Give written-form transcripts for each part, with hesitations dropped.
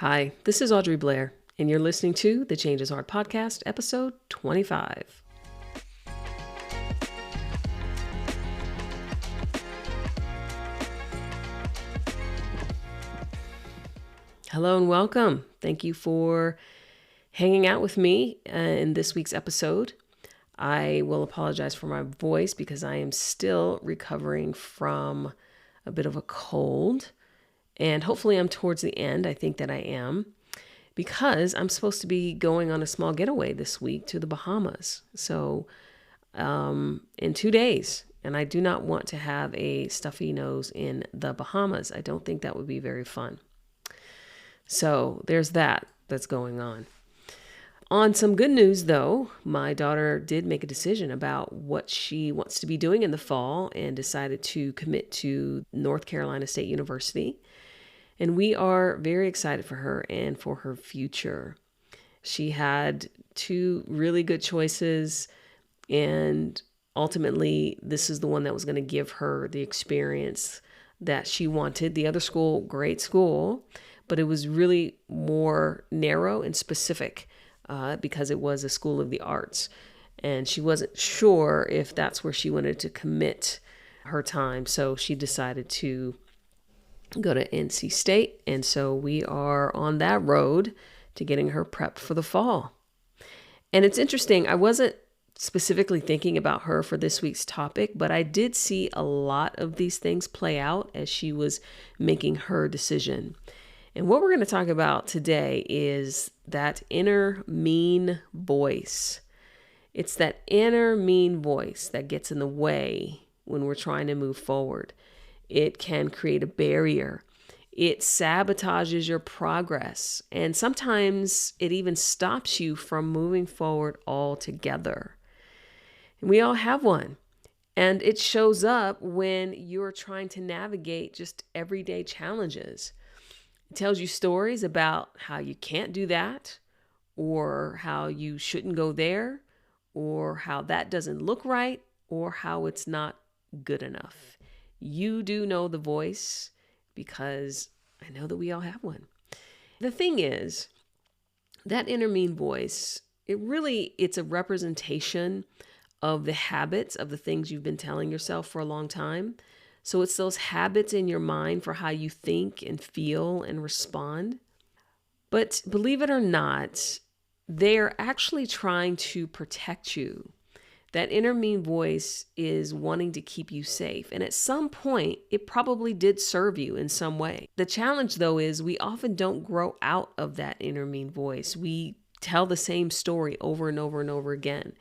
Hi, this is Audrey Blair, and you're listening to the Change is Hard podcast, episode 25. Hello and welcome. Thank you for hanging out with me in this week's episode. I will apologize for my voice because I am still recovering from a bit of a cold. And hopefully I'm towards the end. I think that I am, because I'm supposed to be going on a small getaway this week to the Bahamas. So in 2 days, and I do not want to have a stuffy nose in the Bahamas. I don't think that would be very fun. So there's that's going on. On some good news, though, my daughter did make a decision about what she wants to be doing in the fall and decided to commit to North Carolina State University. And we are very excited for her and for her future. She had two really good choices, and ultimately, this is the one that was going to give her the experience that she wanted. The other school, great school, but it was really more narrow and specific because it was a school of the arts. And she wasn't sure if that's where she wanted to commit her time. So she decided to go to NC State. And so we are on that road to getting her prepped for the fall. And it's interesting. I wasn't specifically thinking about her for this week's topic, but I did see a lot of these things play out as she was making her decision. And what we're going to talk about today is that inner mean voice. It's that inner mean voice that gets in the way when we're trying to move forward. It can create a barrier. It sabotages your progress. And sometimes it even stops you from moving forward altogether. And we all have one. And it shows up when you're trying to navigate just everyday challenges. It tells you stories about how you can't do that, or how you shouldn't go there, or how that doesn't look right, or how it's not good enough. You do know the voice, because I know that we all have one. The thing is, that inner mean voice, it's a representation of the habits of the things you've been telling yourself for a long time. So it's those habits in your mind for how you think and feel and respond. But believe it or not, they're actually trying to protect you. That inner mean voice is wanting to keep you safe. And at some point, it probably did serve you in some way. The challenge, though, is we often don't grow out of that inner mean voice. We tell the same story over and over and over again.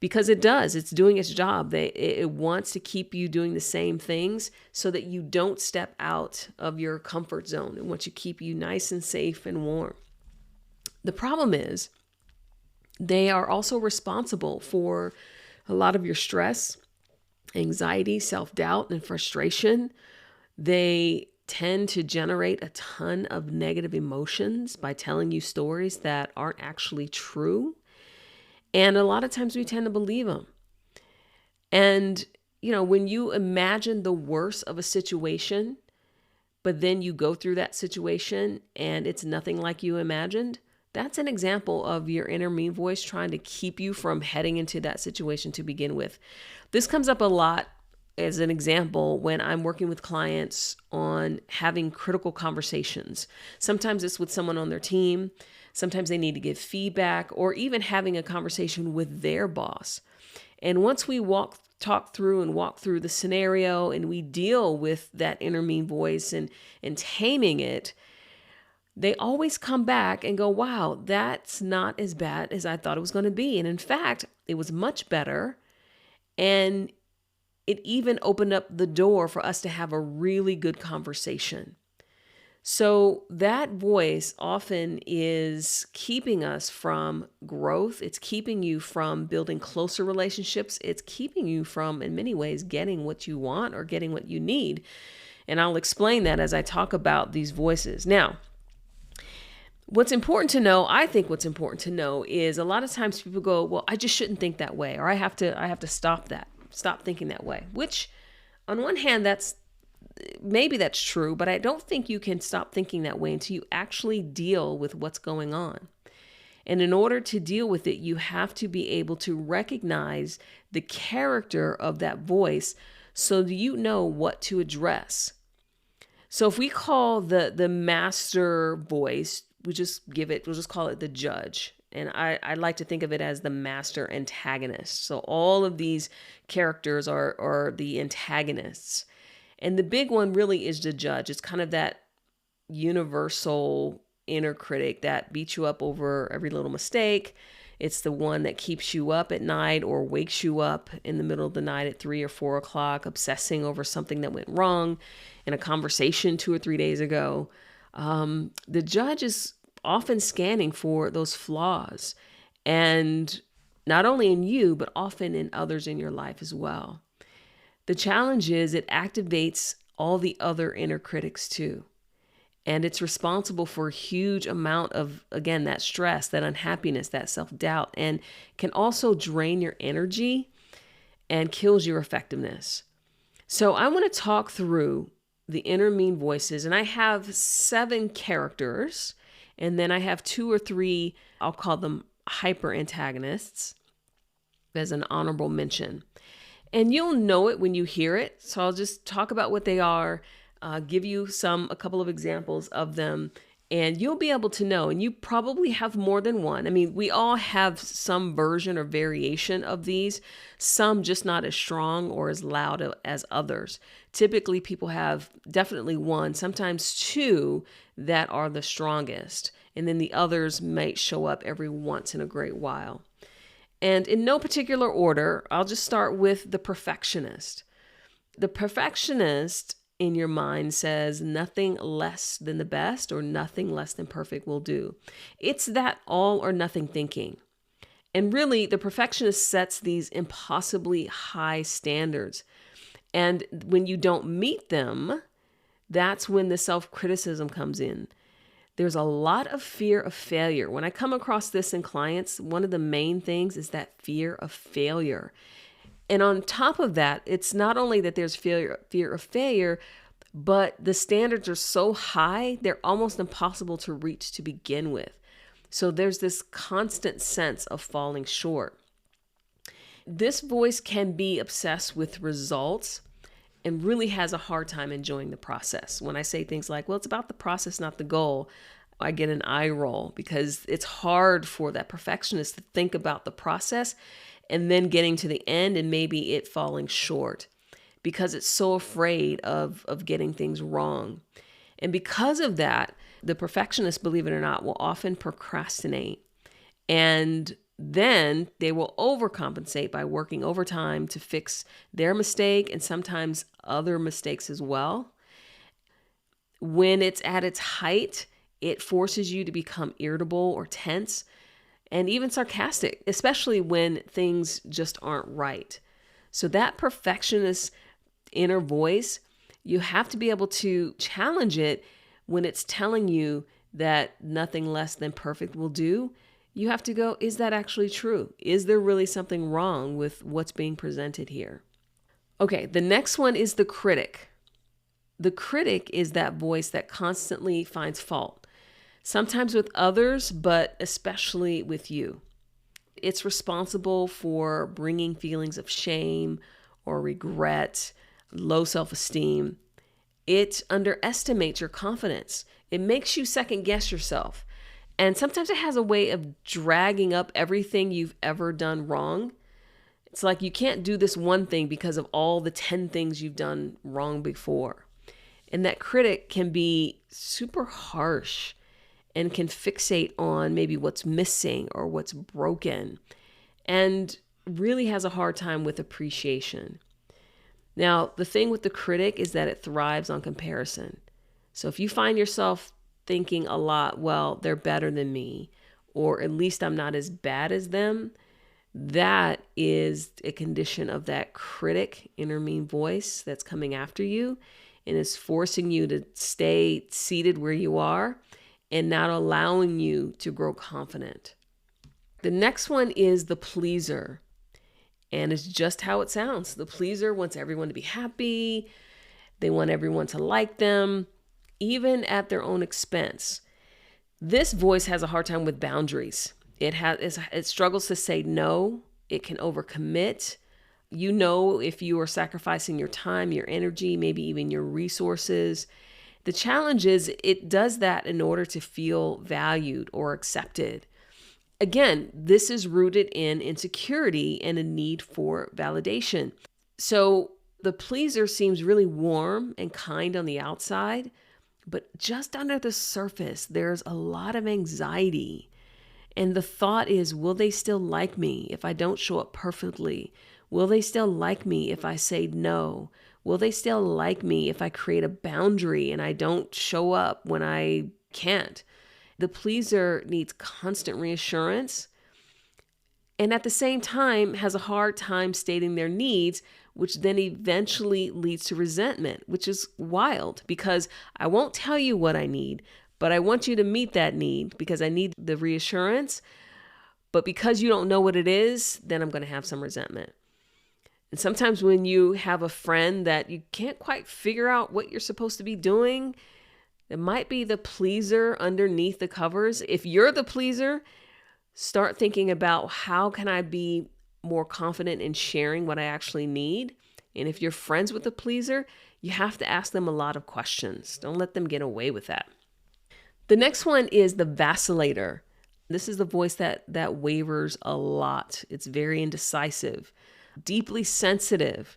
Because it's doing its job. It wants to keep you doing the same things so that you don't step out of your comfort zone. It wants to keep you nice and safe and warm. The problem is, they are also responsible for a lot of your stress, anxiety, self-doubt, and frustration. They tend to generate a ton of negative emotions by telling you stories that aren't actually true. And a lot of times we tend to believe them. And, when you imagine the worst of a situation, but then you go through that situation and it's nothing like you imagined, that's an example of your inner mean voice trying to keep you from heading into that situation to begin with. This comes up a lot as an example when I'm working with clients on having critical conversations. Sometimes it's with someone on their team. Sometimes they need to give feedback, or even having a conversation with their boss. And once we talk through the scenario and we deal with that inner mean voice and taming it, they always come back and go, wow, that's not as bad as I thought it was going to be. And in fact, it was much better. And it even opened up the door for us to have a really good conversation. So that voice often is keeping us from growth. It's keeping you from building closer relationships. It's keeping you from, in many ways, getting what you want or getting what you need. And I'll explain that as I talk about these voices. Now, I think what's important to know is a lot of times people go, well, I just shouldn't think that way, or I have to stop thinking that way, which on one hand, maybe that's true, but I don't think you can stop thinking that way until you actually deal with what's going on. And in order to deal with it, you have to be able to recognize the character of that voice so that you know what to address. So if we call the master voice, we'll just call it the judge. And I like to think of it as the master antagonist. So all of these characters are the antagonists. And the big one really is the judge. It's kind of that universal inner critic that beats you up over every little mistake. It's the one that keeps you up at night or wakes you up in the middle of the night at 3 or 4 o'clock, obsessing over something that went wrong in a conversation 2 or 3 days ago. The judge is often scanning for those flaws, and not only in you, but often in others in your life as well. The challenge is it activates all the other inner critics too. And it's responsible for a huge amount of, again, that stress, that unhappiness, that self-doubt, and can also drain your energy and kills your effectiveness. So I want to talk through the inner mean voices, and I have 7 characters, and then I have 2 or 3, I'll call them hyper antagonists as an honorable mention. And you'll know it when you hear it. So I'll just talk about what they are, give you a couple of examples of them, and you'll be able to know. And you probably have more than one. I mean, we all have some version or variation of these, some just not as strong or as loud as others. Typically, people have definitely one, sometimes 2 that are the strongest. And then the others might show up every once in a great while. And in no particular order, I'll just start with the perfectionist. The perfectionist in your mind says nothing less than the best or nothing less than perfect will do. It's that all or nothing thinking. And really, the perfectionist sets these impossibly high standards. And when you don't meet them, that's when the self-criticism comes in. There's a lot of fear of failure. When I come across this in clients, one of the main things is that fear of failure. And on top of that, it's not only that there's fear of failure, but the standards are so high, they're almost impossible to reach to begin with. So there's this constant sense of falling short. This voice can be obsessed with results and really has a hard time enjoying the process. When I say things like, well, it's about the process, not the goal, I get an eye roll because it's hard for that perfectionist to think about the process and then getting to the end and maybe it falling short because it's so afraid of getting things wrong. And because of that, the perfectionist, believe it or not, will often procrastinate. And then they will overcompensate by working overtime to fix their mistake and sometimes other mistakes as well. When it's at its height, it forces you to become irritable or tense and even sarcastic, especially when things just aren't right. So that perfectionist inner voice, you have to be able to challenge it when it's telling you that nothing less than perfect will do. You have to go, is that actually true? Is there really something wrong with what's being presented here? Okay, the next one is the critic. The critic is that voice that constantly finds fault, sometimes with others, but especially with you. It's responsible for bringing feelings of shame or regret, low self-esteem. It underestimates your confidence. It makes you second guess yourself. And sometimes it has a way of dragging up everything you've ever done wrong. It's like you can't do this one thing because of all the 10 things you've done wrong before. And that critic can be super harsh and can fixate on maybe what's missing or what's broken and really has a hard time with appreciation. Now, the thing with the critic is that it thrives on comparison. So if you find yourself thinking a lot, well, they're better than me, or at least I'm not as bad as them, that is a condition of that critic inner mean voice that's coming after you and is forcing you to stay seated where you are and not allowing you to grow confident. The next one is the pleaser. And it's just how it sounds. The pleaser wants everyone to be happy. They want everyone to like them, even at their own expense. This voice has a hard time with boundaries. It struggles to say no. It can overcommit. You know, if you are sacrificing your time, your energy, maybe even your resources. The challenge is it does that in order to feel valued or accepted. Again, this is rooted in insecurity and a need for validation. So the pleaser seems really warm and kind on the outside, but just under the surface, there's a lot of anxiety. And the thought is, will they still like me if I don't show up perfectly? Will they still like me if I say no? Will they still like me if I create a boundary and I don't show up when I can't? The pleaser needs constant reassurance and at the same time has a hard time stating their needs, which then eventually leads to resentment, which is wild because I won't tell you what I need, but I want you to meet that need because I need the reassurance. But because you don't know what it is, then I'm going to have some resentment. And sometimes when you have a friend that you can't quite figure out what you're supposed to be doing, it might be the pleaser underneath the covers. If you're the pleaser, start thinking about how can I be more confident in sharing what I actually need. And if you're friends with the pleaser, you have to ask them a lot of questions. Don't let them get away with that. The next one is the vacillator. This is the voice that wavers a lot. It's very indecisive, deeply sensitive.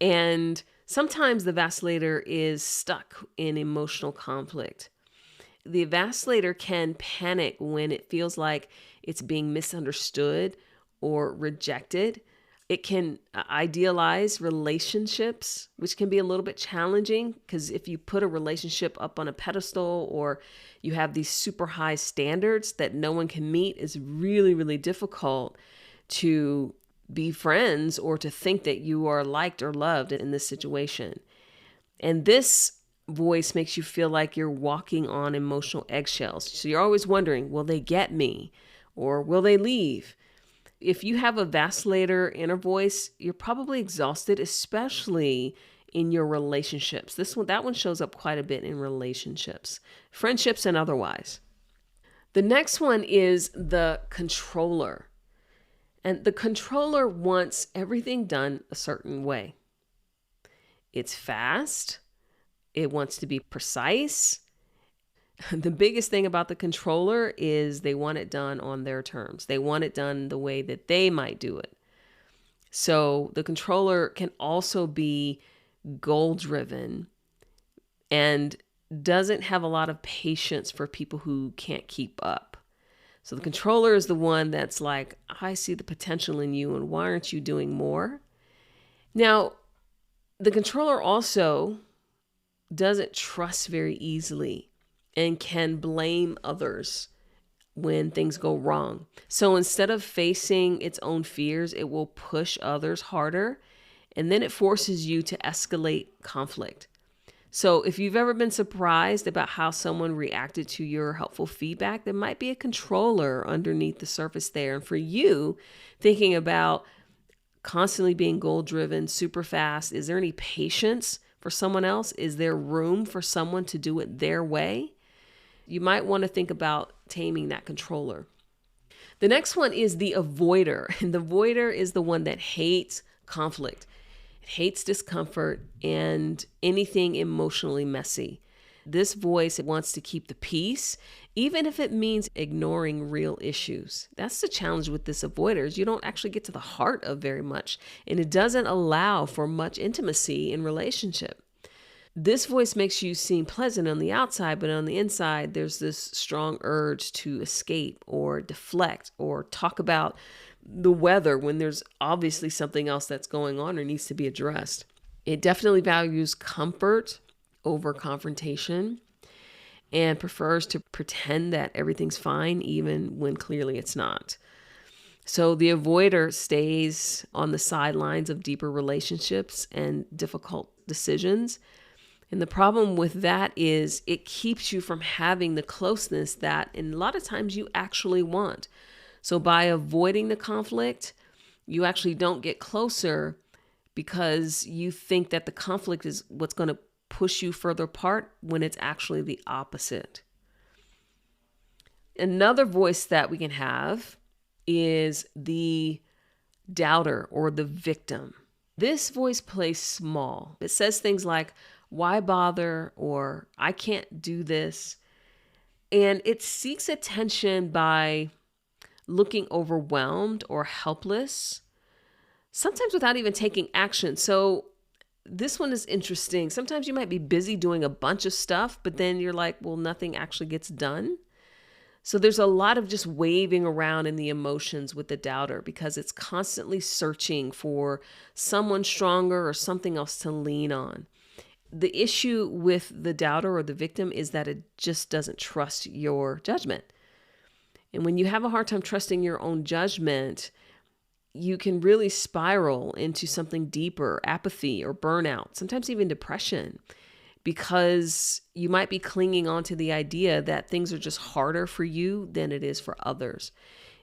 And sometimes the vacillator is stuck in emotional conflict. The vacillator can panic when it feels like it's being misunderstood or rejected. It can idealize relationships, which can be a little bit challenging because if you put a relationship up on a pedestal or you have these super high standards that no one can meet, it's really, really difficult to be friends or to think that you are liked or loved in this situation. And this voice makes you feel like you're walking on emotional eggshells. So you're always wondering, will they get me or will they leave? If you have a vacillator inner voice, you're probably exhausted, especially in your relationships. That one shows up quite a bit in relationships, friendships and otherwise. The next one is the controller. And the controller wants everything done a certain way. It's fast. It wants to be precise. The biggest thing about the controller is they want it done on their terms. They want it done the way that they might do it. So the controller can also be goal-driven and doesn't have a lot of patience for people who can't keep up. So the controller is the one that's like, I see the potential in you and why aren't you doing more? Now, the controller also doesn't trust very easily and can blame others when things go wrong. So instead of facing its own fears, it will push others harder, and then it forces you to escalate conflict. So if you've ever been surprised about how someone reacted to your helpful feedback, there might be a controller underneath the surface there. And for you, thinking about constantly being goal-driven, super fast, is there any patience for someone else? Is there room for someone to do it their way? You might want to think about taming that controller. The next one is the avoider. And the avoider is the one that hates conflict. It hates discomfort and anything emotionally messy. This voice wants to keep the peace, even if it means ignoring real issues. That's the challenge with this avoider is you don't actually get to the heart of very much, and it doesn't allow for much intimacy in relationship. This voice makes you seem pleasant on the outside, but on the inside, there's this strong urge to escape or deflect or talk about the weather when there's obviously something else that's going on or needs to be addressed. It definitely values comfort over confrontation and prefers to pretend that everything's fine even when clearly it's not. So the avoider stays on the sidelines of deeper relationships and difficult decisions. And the problem with that is it keeps you from having the closeness that, and a lot of times, you actually want. So by avoiding the conflict, you actually don't get closer because you think that the conflict is what's going to push you further apart when it's actually the opposite. Another voice that we can have is the doubter or the victim. This voice plays small. It says things like, why bother? Or I can't do this. And it seeks attention by looking overwhelmed or helpless, sometimes without even taking action. So this one is interesting. Sometimes you might be busy doing a bunch of stuff, but then you're like, well, nothing actually gets done. So there's a lot of just waving around in the emotions with the doubter because it's constantly searching for someone stronger or something else to lean on. The issue with the doubter or the victim is that it just doesn't trust your judgment. And when you have a hard time trusting your own judgment, you can really spiral into something deeper, apathy or burnout, sometimes even depression, because you might be clinging on to the idea that things are just harder for you than it is for others.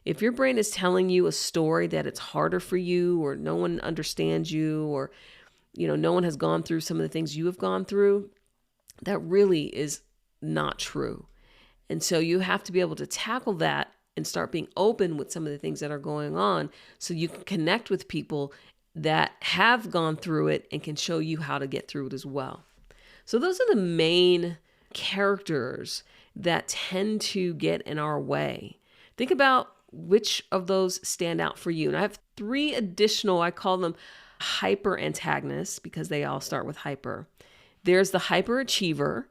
If your brain is telling you a story that it's harder for you, or no one understands you, or no one has gone through some of the things you have gone through, that really is not true. And so you have to be able to tackle that and start being open with some of the things that are going on so you can connect with people that have gone through it and can show you how to get through it as well. So those are the main characters that tend to get in our way. Think about which of those stand out for you. And I have 3 additional, I call them hyper antagonists because they all start with hyper. There's the hyperachiever,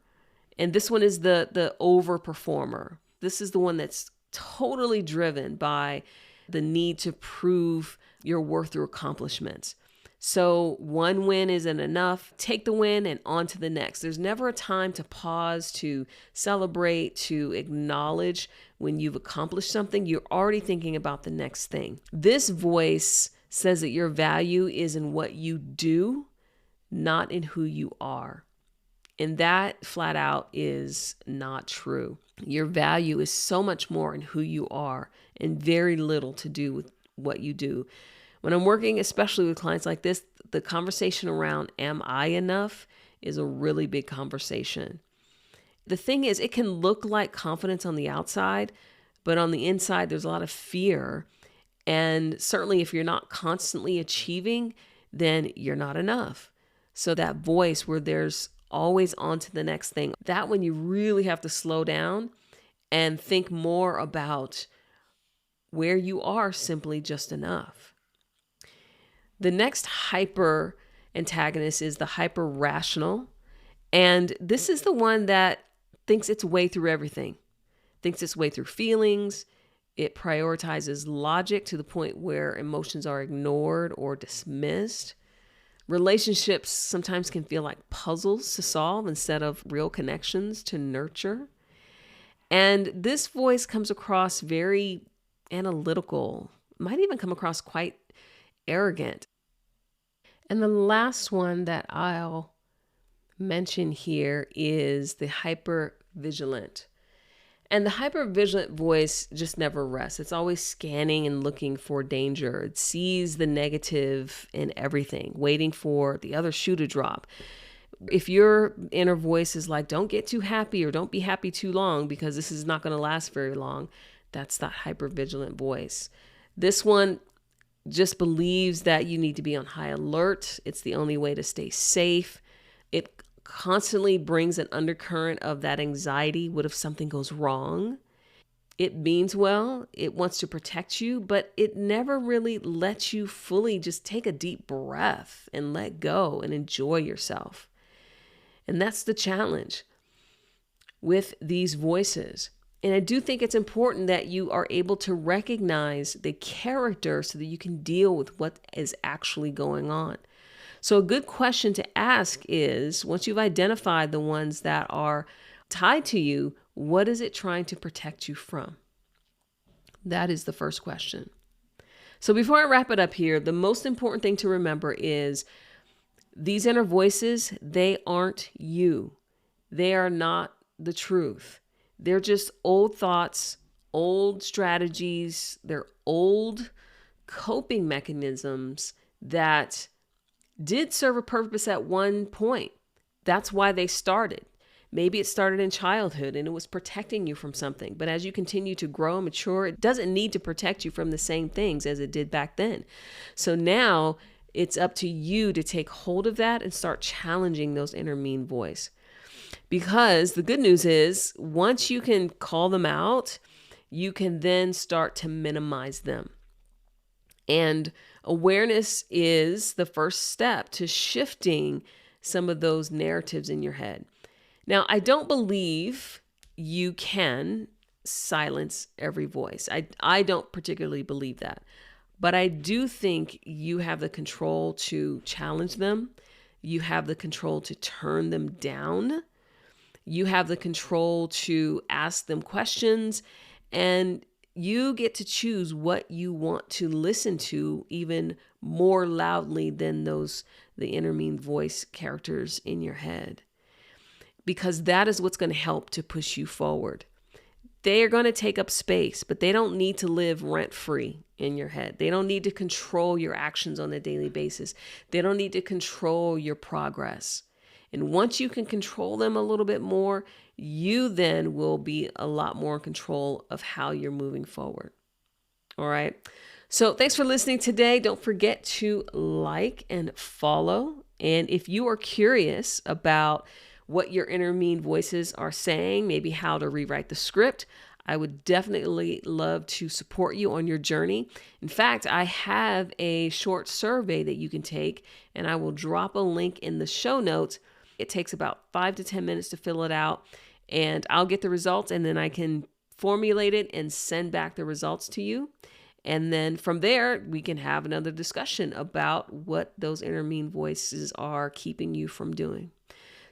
and this one is the overperformer. This is the one that's totally driven by the need to prove your worth through accomplishments. So one win isn't enough. Take the win and on to the next. There's never a time to pause, to celebrate, to acknowledge when you've accomplished something. You're already thinking about the next thing. This voice says that your value is in what you do, not in who you are. And that flat out is not true. Your value is so much more in who you are and very little to do with what you do. When I'm working, especially with clients like this, the conversation around am I enough is a really big conversation. The thing is, it can look like confidence on the outside, but on the inside, there's a lot of fear. And certainly if you're not constantly achieving, then you're not enough. So that voice where there's always on to the next thing, that one you really have to slow down and think more about where you are simply just enough. The next hyper antagonist is the hyper rational. And this is the one that thinks its way through everything, thinks its way through feelings. It prioritizes logic to the point where emotions are ignored or dismissed. Relationships sometimes can feel like puzzles to solve instead of real connections to nurture. And this voice comes across very analytical, might even come across quite arrogant. And the last one that I'll mention here is the hypervigilant. And the hypervigilant voice just never rests. It's always scanning and looking for danger. It sees the negative in everything, waiting for the other shoe to drop. If your inner voice is like, don't get too happy or don't be happy too long because this is not going to last very long, that's that hypervigilant voice. This one just believes that you need to be on high alert. It's the only way to stay safe. It constantly brings an undercurrent of that anxiety. What if something goes wrong? It means well, it wants to protect you, but it never really lets you fully just take a deep breath and let go and enjoy yourself. And that's the challenge with these voices. And I do think it's important that you are able to recognize the character so that you can deal with what is actually going on. So a good question to ask is, once you've identified the ones that are tied to you, what is it trying to protect you from? That is the first question. So before I wrap it up here, the most important thing to remember is these inner voices, they aren't you. They are not the truth. They're just old thoughts, old strategies, they're old coping mechanisms that did serve a purpose at one point, That's why they started. Maybe it started in childhood and it was protecting you from something. But as you continue to grow and mature, it doesn't need to protect you from the same things as it did back then. So now it's up to you to take hold of that and start challenging those inner mean voice. Because the good news is, once you can call them out, you can then start to minimize them. And awareness is the first step to shifting some of those narratives in your head. Now, I don't believe you can silence every voice. I don't particularly believe that. But I do think you have the control to challenge them. You have the control to turn them down. You have the control to ask them questions. And you get to choose what you want to listen to even more loudly than the inner mean voice characters in your head. Because that is what's going to help to push you forward. They are going to take up space, but they don't need to live rent-free in your head. They don't need to control your actions on a daily basis. They don't need to control your progress. And once you can control them a little bit more, you then will be a lot more in control of how you're moving forward. All right. So thanks for listening today. Don't forget to like and follow. And if you are curious about what your inner mean voices are saying, maybe how to rewrite the script, I would definitely love to support you on your journey. In fact, I have a short survey that you can take, and I will drop a link in the show notes. It takes about 5 to 10 minutes to fill it out, and I'll get the results, and then I can formulate it and send back the results to you. And then from there, we can have another discussion about what those inner mean voices are keeping you from doing.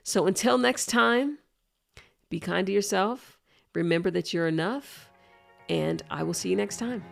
So until next time, be kind to yourself. Remember that you're enough, and I will see you next time.